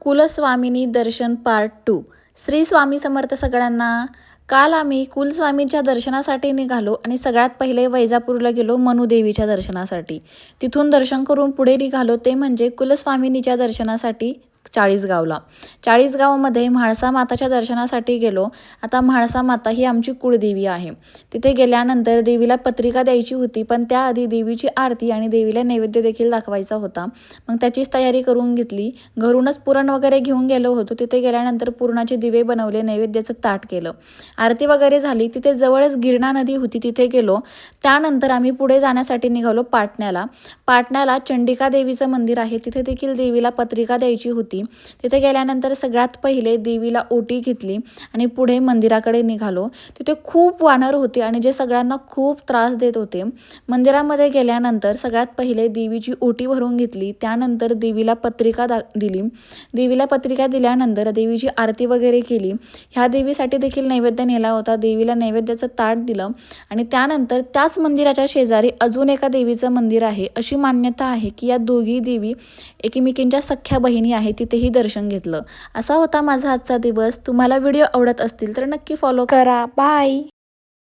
कुलस्वामिनी दर्शन part 2। Shri Swami Samarth सगळ्यांना। काल आम्ही कुलस्वामींच्या दर्शनासाठी निघालो आणि सगळ्यात पहिले वैजापूरला गेलो मनुदेवीच्या दर्शनासाठी। तिथून दर्शन करून पुढे निघालो ते म्हणजे कुलस्वामिनीच्या दर्शनासाठी चाळीसगावला। चाळीसगावमध्ये म्हाळसा माताच्या दर्शनासाठी गेलो। आता म्हाळसा माता ही आमची कुळदेवी आहे। तिथे गेल्यानंतर देवीला पत्रिका द्यायची होती, पण त्याआधी देवीची आरती आणि देवीला नैवेद्य देखील दाखवायचा होता। मग त्याचीच तयारी करून घेतली। घरूनच पुरण वगैरे घेऊन गेलो होतो। तिथे गेल्यानंतर पुरणाचे दिवे बनवले, नैवेद्याचं ताट केलं, आरती वगैरे झाली। तिथे जवळच गिरणा नदी होती, तिथे गेलो। त्यानंतर आम्ही पुढे जाण्यासाठी निघालो पाटण्याला। पाटण्याला चंडिका देवीचं मंदिर आहे, तिथे देखील देवीला पत्रिका द्यायची होती। तिथे गेल्यानंतर सगळ्यात पहिले देवीला ओटी घेतली आणि पुढे मंदिराकडे निघालो। तिथे खूप वानर होते आणि जे सगळ्यांना खूप त्रास देत होते। मंदिरामध्ये गेल्यानंतर सगळ्यात पहिले देवीची ओटी भरून घेतली, त्यानंतर देवीला पत्रिका दिली। देवीला पत्रिका दिल्यानंतर देवीची आरती वगैरे केली। ह्या देवीसाठी देखील नैवेद्य नेला होता, देवीला नैवेद्याचं ताट दिलं आणि त्यानंतर त्याच मंदिराच्या शेजारी अजून एका देवीचं मंदिर आहे। अशी मान्यता आहे की या दोघी देवी एकमेकींच्या सख्या बहिणी आहेत, तिथेही दर्शन घेतलं। असा होता माझा आजचा दिवस। तुम्हाला व्हिडिओ आवडत असतील तर नक्की फॉलो करा। बाय।